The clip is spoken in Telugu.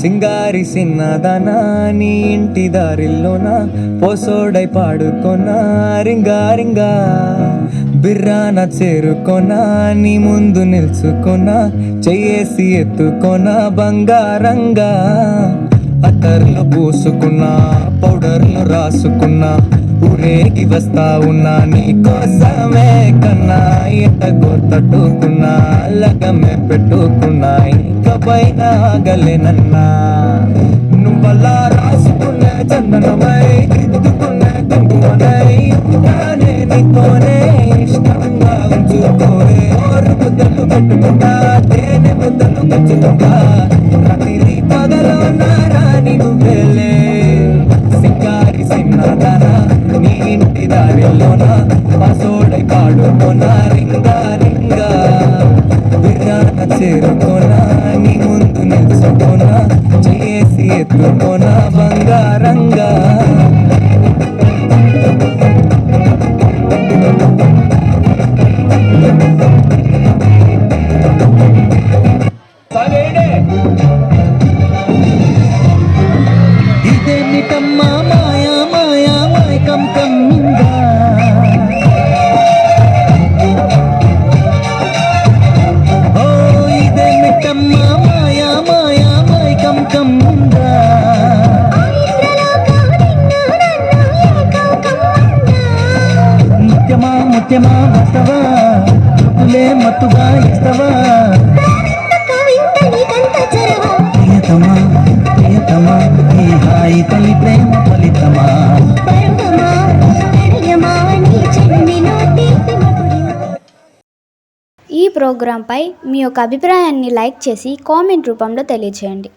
సింగారి సిన్నదానా నీ ఇంటి దారిల్లోన పోసోడై పాడుకొనా రింగా రింగా బిర్రాన చేరుకొనా నీ ముందు నిల్చుకొనా చెయ్యేసి ఎత్తుకొనా బంగారంగా అత్తర్లు పూసుకున్నా పౌడర్లు రాసుకున్నా ఊరేగి వస్తా ఉన్నా నీ కోసమే కన్నా ఎట్టగో తట్టుకున్నా లగమే పెట్టుకున్నా ఇంకా పైన ఆగలేనన్నా నువ్వలా రాసుకునే చందనమై దిద్దుకునే కుంకుమనై నానే నీతోనే ఇష్టంగా ఉంచుకోరే ఓరు ముద్దలు పెట్టుకుంటా తేనె ముద్దలు పెంచుకుంటా రాత్రి పగలో నారాని నువ్వేలే సింగారి సిన్నదానా నీ ఇంటి దారిలోన పసోడై పాడుకోనా రింగా రింగా బిర్రాన చేరుకోనా నీ ముందు నిల్చుకోనా చేసి ఎత్తుకోనా బంగారంగా ఇదేమిటమ్మా మాయా మాయా మైకం కమ్మిందా ఓ ఇదేమిటమ్మా మాయా మాయా మైకం కమ్మిందా ముత్యమా ముత్యమా వస్తవా తులే మత్తుగా ఇస్తవా ప్రియతమా ప్రియతమా ఈ హాయి తల్లి ప్రేమ ఫలితమా ఈ ప్రోగ్రాంపై మీ యొక్క అభిప్రాయాన్ని లైక్ చేసి కామెంట్ రూపంలో తెలియజేయండి.